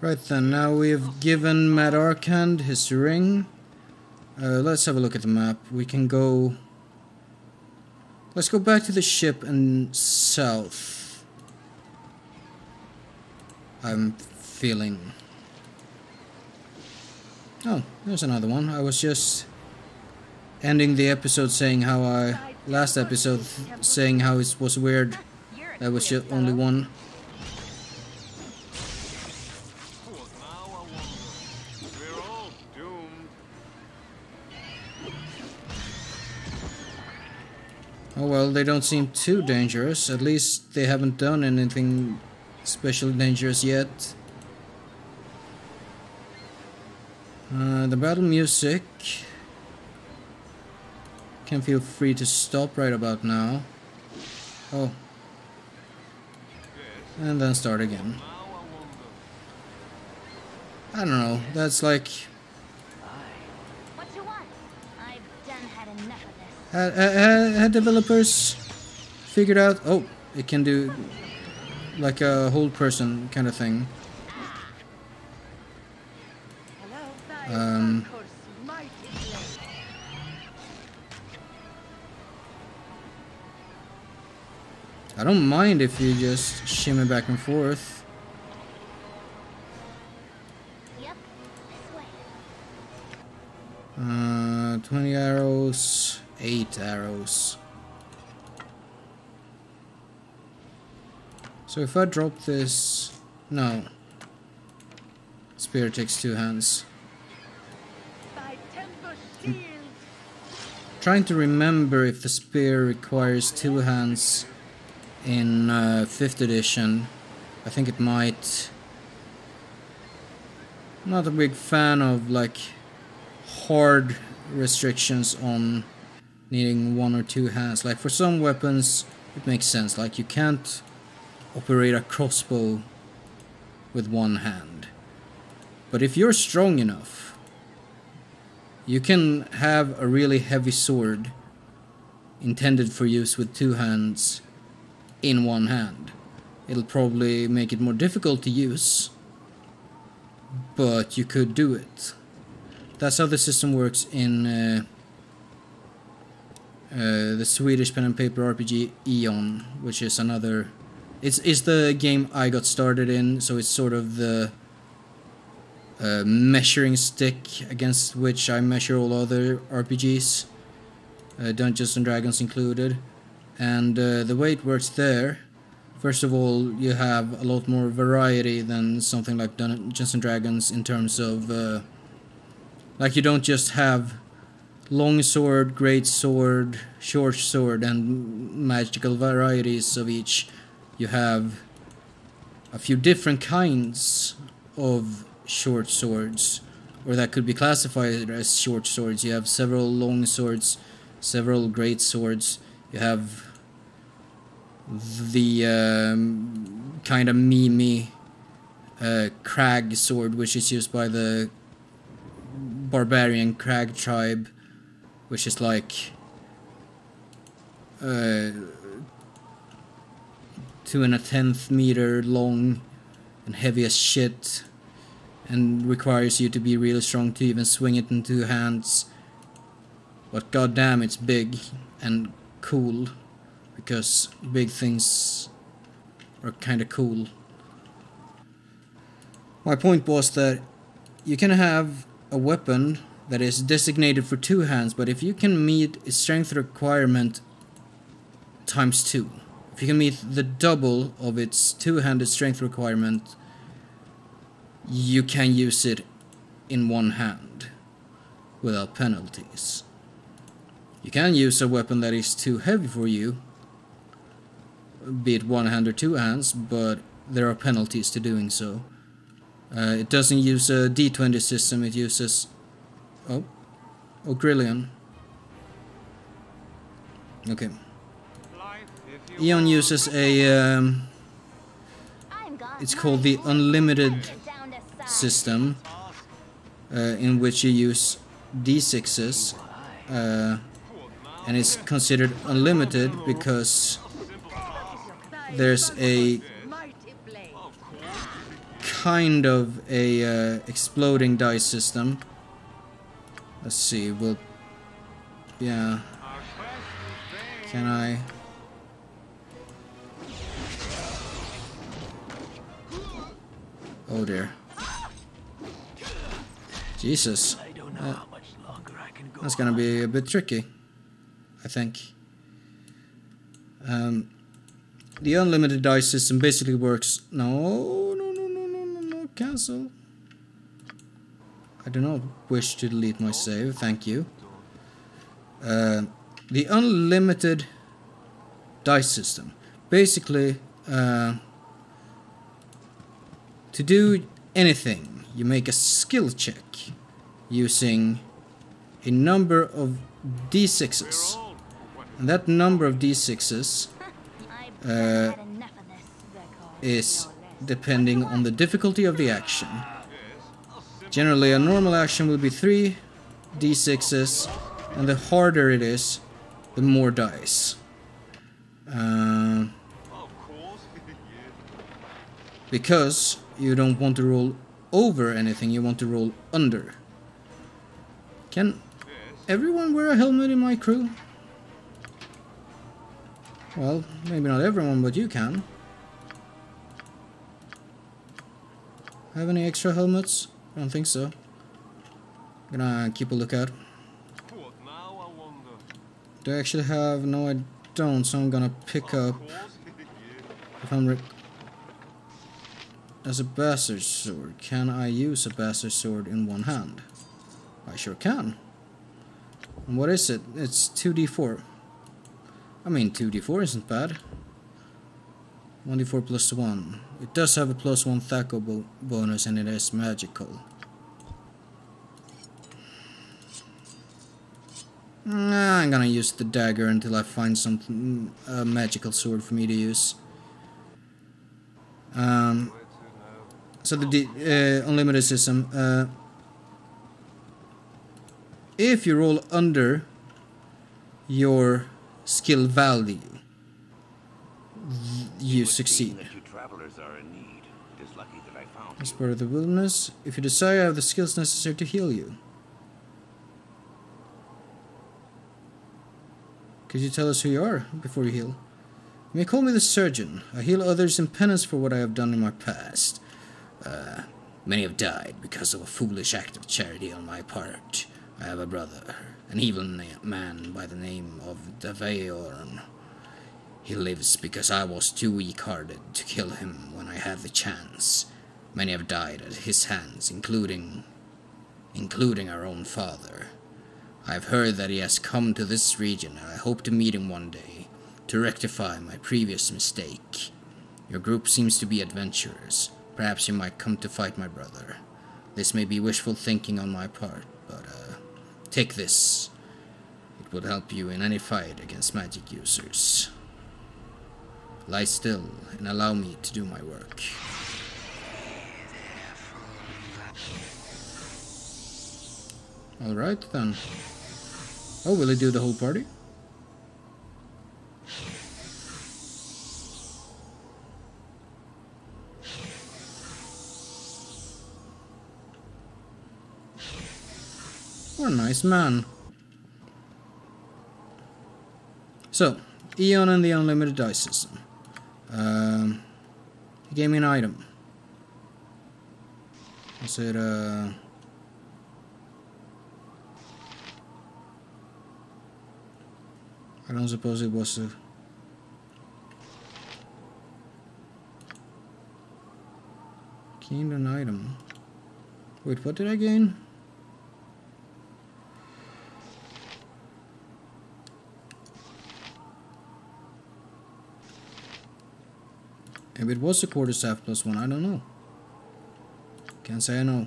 Right then, now we've given Mad Arkhand his ring. Let's have a look at the map. We can go... Let's go back to the ship and south. I'm feeling... Oh, there's another one. I was just ending the episode saying how I... Last episode saying how it was weird. That was just only one. Oh well, they don't seem too dangerous. At least they haven't done anything especially dangerous yet. The battle music can feel free to stop right about now. Oh. And then start again. I don't know, that's like... What you want? I've done had enough of this. Had developers figured out... Oh, it can do like a whole person kind of thing. I don't mind if you just shimmy back and forth. Yep, this way. 20 arrows, 8 arrows. So if I drop this... No. Spear takes 2 hands. I'm trying to remember if the spear requires 2 hands in 5th edition. I think it might. I'm not a big fan of like hard restrictions on needing 1 or 2 hands. Like for some weapons it makes sense, like you can't operate a crossbow with 1 hand. But if you're strong enough, you can have a really heavy sword intended for use with 2 hands in 1 hand. It'll probably make it more difficult to use, but you could do it. That's how the system works in the Swedish pen and paper RPG Eon, which is another... It's the game I got started in, so it's sort of the measuring stick against which I measure all other RPGs, Dungeons and Dragons included. And the way it works there, first of all, you have a lot more variety than something like Dungeons and Dragons in terms of, like you don't just have long sword, great sword, short sword, and magical varieties of each. You have a few different kinds of short swords, or that could be classified as short swords. You have several long swords, several great swords. You have the kind of memey crag sword, which is used by the barbarian crag tribe, which is like 2 1/10 meter long and heavy as shit, and requires you to be really strong to even swing it in 2 hands. But goddamn, it's big and cool, because big things are kinda cool. My point was that you can have a weapon that is designated for 2 hands, but if you can meet its strength requirement times 2, if you can meet the double of its 2-handed strength requirement, you can use it in 1 hand without penalties. You can use a weapon that is too heavy for you, be it 1 hand or 2 hands, but there are penalties to doing so. It doesn't use a D20 system, it uses... Oh, Grillion. Okay. Eon uses a... it's called the Unlimited system, in which you use D6s, and it's considered unlimited because there's a kind of a exploding dice system. Let's see, yeah. Can I? Oh dear. Jesus. That's gonna be a bit tricky, I think. The unlimited dice system basically works. No, cancel. I do not wish to delete my save, thank you. The unlimited dice system. Basically, to do anything, you make a skill check using a number of d6s. And that number of d6s is depending on the difficulty of the action. Generally, a normal action will be 3 d6s, and the harder it is, the more dice. Because you don't want to roll over anything, you want to roll under. Can everyone wear a helmet in my crew? Well, maybe not everyone, but you can. Have any extra helmets? I don't think so. Gonna keep a lookout. Do I actually have? No, I don't, so I'm gonna pick up. If I'm as a bastard sword, can I use a bastard sword in one hand? I sure can. And what is it? It's 2d4. I mean, 2d4 isn't bad. 1d4 plus 1. It does have a plus 1 THAC bonus, and it is magical. I'm gonna use the dagger until I find something, a magical sword for me to use. So the unlimited system. If you roll under your skill value, you succeed. As part of the wilderness, if you desire, I have the skills necessary to heal you. Could you tell us who you are before you heal? You may call me the surgeon. I heal others in penance for what I have done in my past. Many have died because of a foolish act of charity on my part. I have a brother, an evil man by the name of Baldur. He lives because I was too weak-hearted to kill him when I had the chance. Many have died at his hands, including our own father. I have heard that he has come to this region, and I hope to meet him one day to rectify my previous mistake. Your group seems to be adventurers. Perhaps you might come to fight my brother. This may be wishful thinking on my part, but take this. It will help you in any fight against magic users. Lie still and allow me to do my work. Alright then. Oh, will it do the whole party? What a nice man. So, Eon and the unlimited dice system. He gave me an item. Was it I don't suppose it was a... Gained an item. Wait, what did I gain? Maybe it was a quarterstaff plus 1, I don't know. Can't say I know.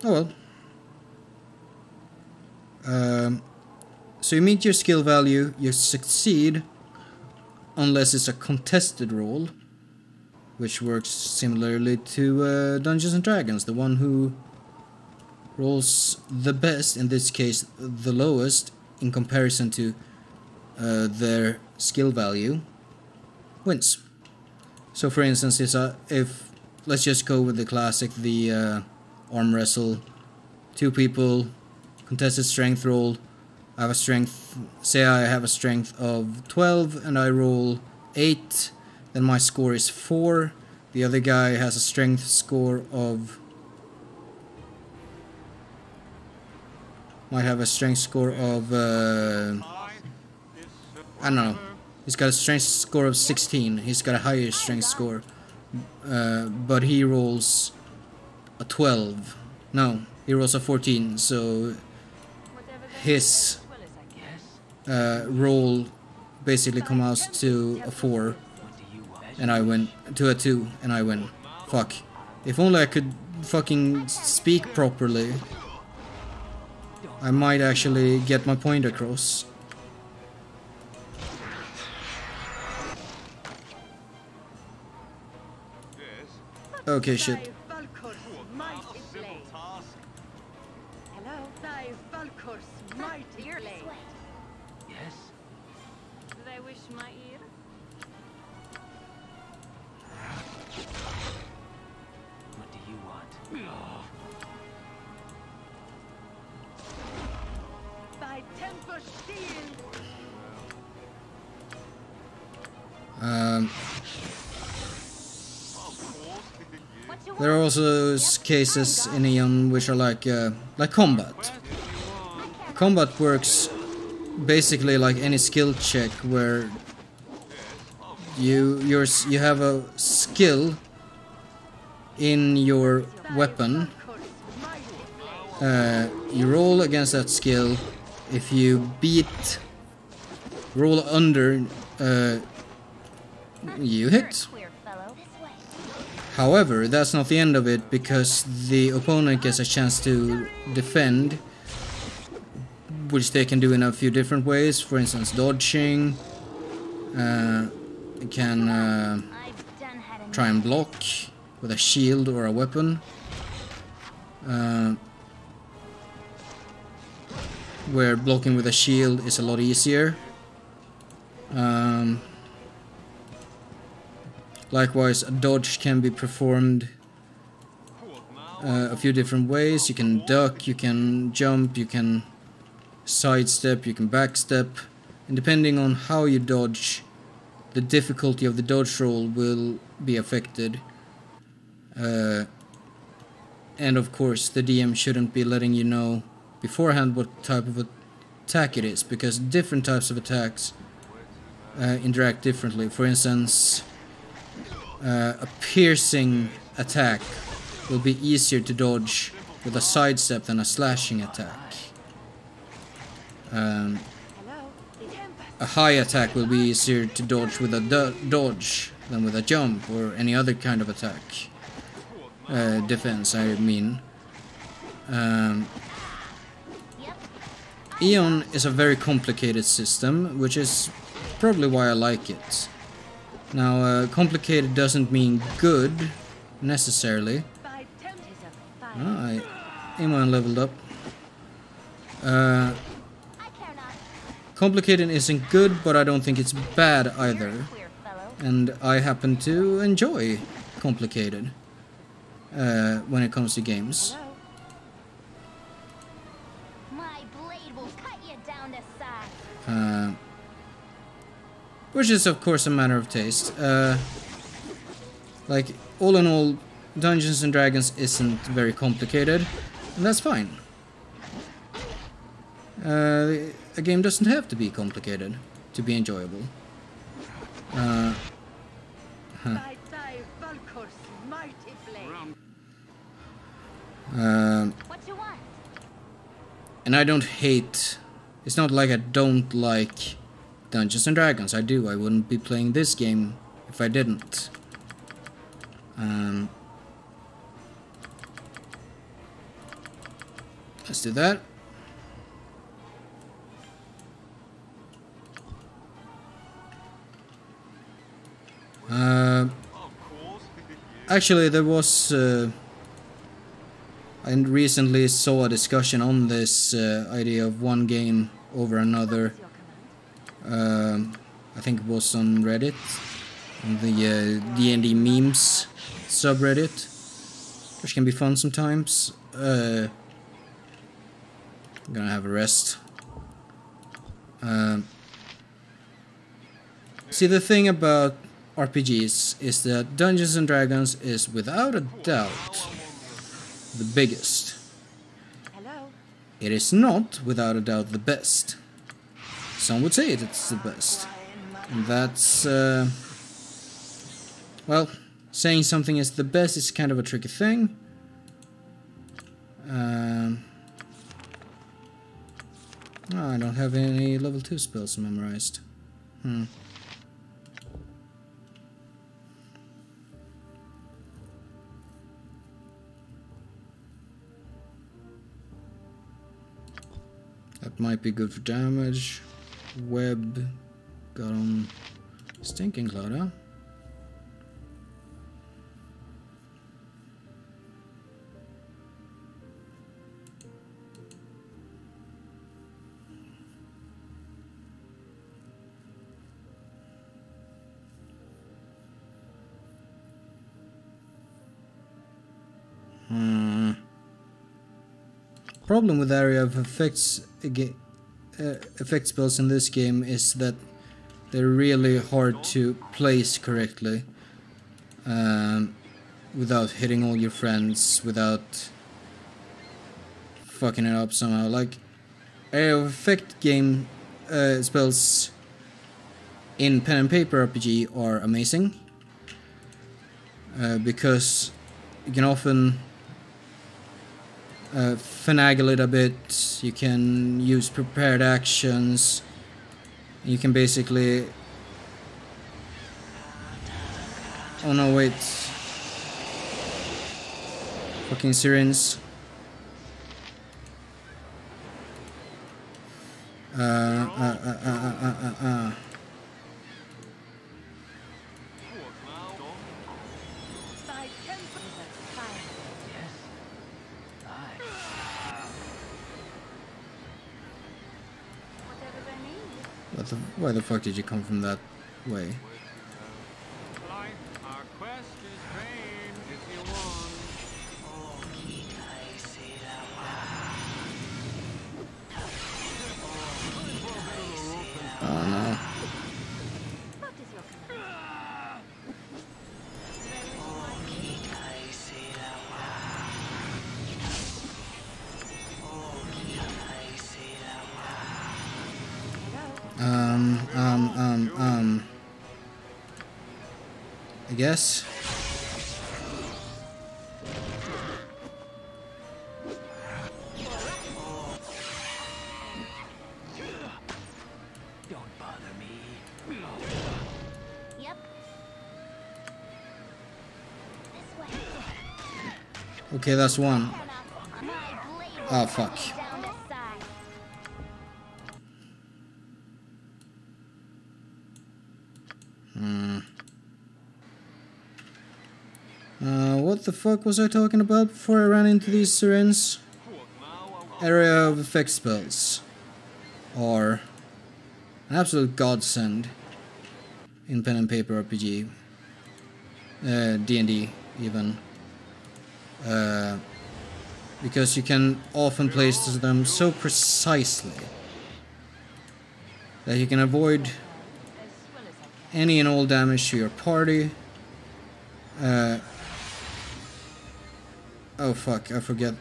Oh well. So you meet your skill value, you succeed, unless it's a contested roll, which works similarly to Dungeons and Dragons. The one who rolls the best, in this case the lowest, in comparison to their skill value, wins. So for instance, if let's just go with the classic, the arm wrestle, 2 people, contested strength roll. I have a strength, say I have a strength of 12 and I roll 8, then my score is 4. The other guy has a strength score of, might have a strength score of, I don't know. He's got a strength score of 16. He's got a higher strength score. But he rolls a 12. No, he rolls a 14. So his roll basically comes out to a 4. And I win. To a 2. And I win. Fuck. If only I could fucking speak properly, I might actually get my point across. Okay, shit. There are also cases in Eon which are like combat. Combat works basically like any skill check, where you have a skill in your weapon. You roll against that skill. If you roll under, you hit. However, that's not the end of it, because the opponent gets a chance to defend, which they can do in a few different ways. For instance, dodging. They can try and block with a shield or a weapon. Where blocking with a shield is a lot easier. Likewise, a dodge can be performed a few different ways. You can duck, you can jump, you can sidestep, you can backstep. And depending on how you dodge, the difficulty of the dodge roll will be affected. And of course, the DM shouldn't be letting you know beforehand what type of attack it is, because different types of attacks interact differently. For instance, a piercing attack will be easier to dodge with a sidestep than a slashing attack. A high attack will be easier to dodge with a dodge than with a jump or any other kind of attack. Defense, I mean. Eon is a very complicated system, which is probably why I like it. Now, complicated doesn't mean good, necessarily. Amon leveled up. Complicated isn't good, but I don't think it's bad either. And I happen to enjoy complicated when it comes to games. Which is of course a matter of taste. Like, all in all, Dungeons and Dragons isn't very complicated, and that's fine. A game doesn't have to be complicated to be enjoyable. And I don't hate... It's not like I don't like Dungeons and Dragons. I do. I wouldn't be playing this game if I didn't. Let's do that. Actually, there was... I recently saw a discussion on this idea of one game over another. I think it was on Reddit. on the D&D memes subreddit, which can be fun sometimes. I'm gonna have a rest. See, the thing about RPGs is that Dungeons and Dragons is without a doubt the biggest. Hello. It is not without a doubt the best. Some would say it's the best. And that's well, saying something is the best is kind of a tricky thing. Oh, I don't have any level 2 spells memorized. That might be good for damage. Web got on Stinking Cloud, huh? Problem with area of effects effect spells in this game is that they're really hard to place correctly without hitting all your friends, without fucking it up somehow. Like, area of effect game spells in pen and paper RPG are amazing because you can often finagle it a bit. You can use prepared actions. You can basically... Oh no, wait. Fucking sirens. Why the fuck did you come from that way? Oh no. I guess. Don't bother me. Yep. This way. Okay, that's one. My blade will Oh fuck. down this side. What the fuck was I talking about before I ran into these sirens? Area of effect spells are an absolute godsend in pen and paper RPG, D&D even, because you can often place them so precisely that you can avoid any and all damage to your party. Oh fuck, I forget.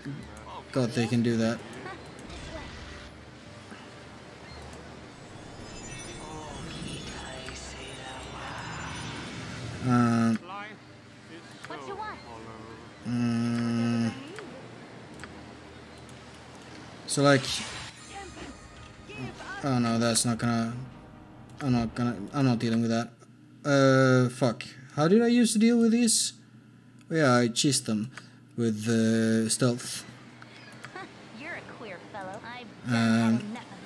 God, they can do that. What you want? So like, oh no, that's not gonna. I'm not dealing with that. Fuck. How did I used to deal with these? Oh, yeah, I cheesed them with stealth. You're a queer fellow. I've Um, had enough of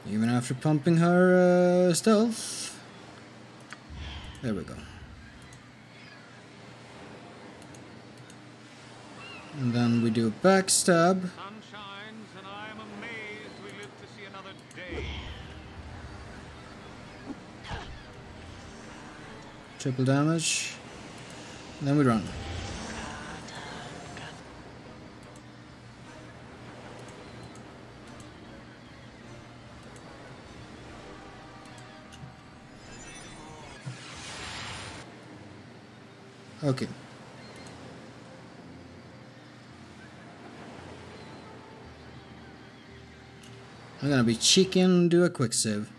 this. Even after pumping her stealth. There we go. And then we do a backstab. Sun shines, and I am amazed we live to see another day. Triple damage. And then we run. Okay. I'm gonna be cheeky and do a quick save.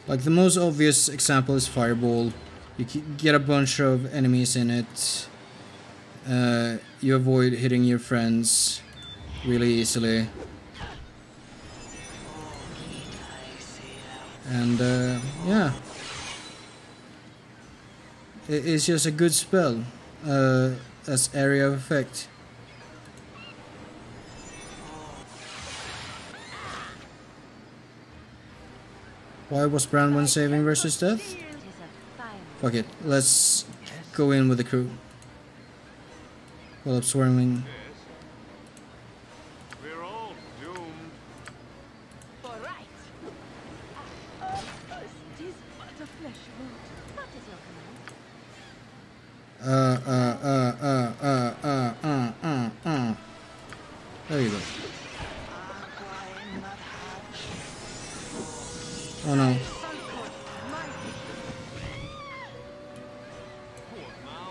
Like the most obvious example is Fireball. You get a bunch of enemies in it. You avoid hitting your friends really easily. And yeah. It's just a good spell as area of effect. Why was Brandon saving versus death? Fuck it, let's go in with the crew. While absorbing. We're all doomed. Alright. Tis but a flesh wound. What is your command? There you go. Oh no.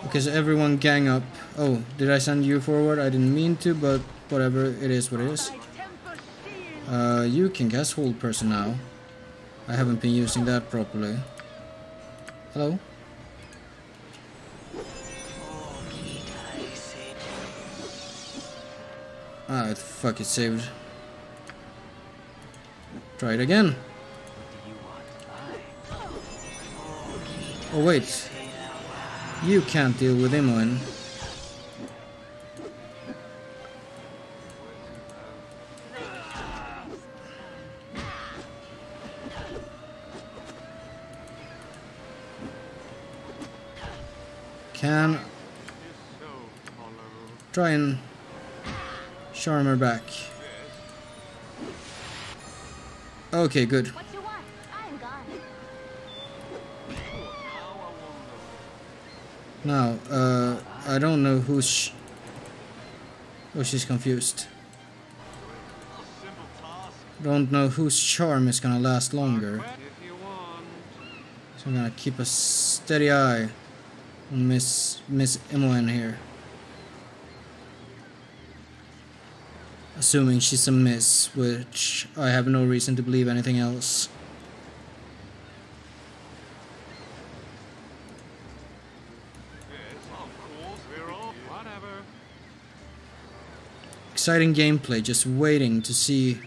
Because everyone gang up. Oh, did I send you forward? I didn't mean to, but whatever, it is what it is. You can cast Hold Person now. I haven't been using that properly. Hello? Ah, fuck, it saved. Try it again. Oh wait. You can't deal with Imoen. Can try and charm her back. Okay, good. What you want? I am gone. Now, I don't know who's. Oh, she's confused. Don't know whose charm is gonna last longer. So I'm gonna keep a steady eye on Miss Imoen here. Assuming she's a miss, which I have no reason to believe anything else. Exciting gameplay, just waiting to see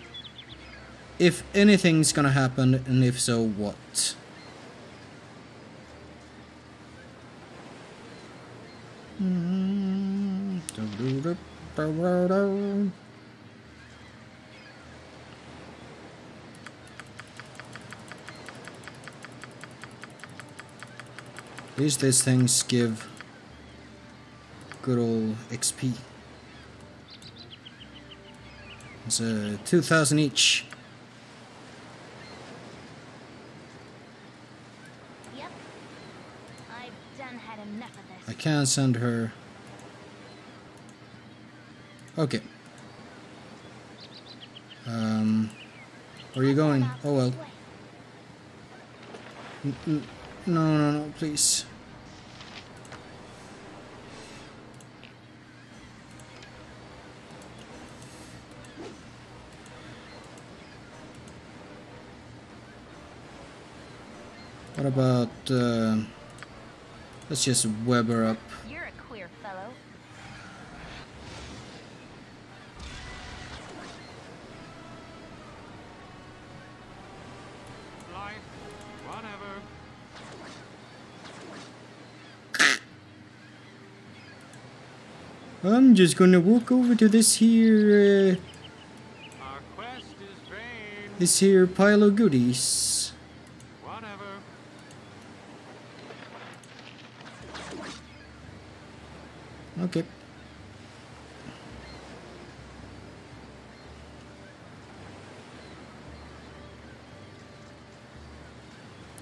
if anything's gonna happen, and if so, what. At least these things give good old XP. It's 2,000 each. Yep. I've done had enough of this. I can't send her. Okay. Where are you going? Oh well. No, please. What about, let's just web her up. You're a queer fellow. Life, whatever. I'm just gonna walk over to this here, Our quest is vain. this here pile of goodies. Whatever. Okay.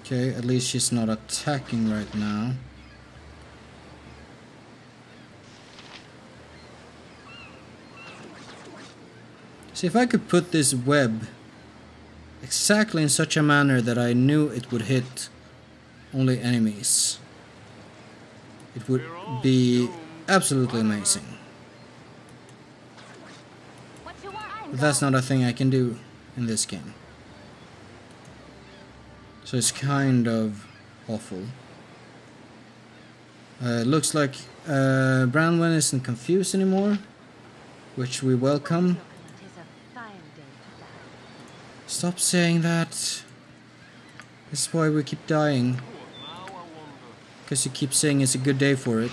Okay, at least she's not attacking right now. See, if I could put this web exactly in such a manner that I knew it would hit only enemies, it would be absolutely amazing. But that's not a thing I can do in this game. So it's kind of awful. Looks like Branwen isn't confused anymore, which we welcome. Stop saying that. This is why we keep dying. Because you keep saying it's a good day for it.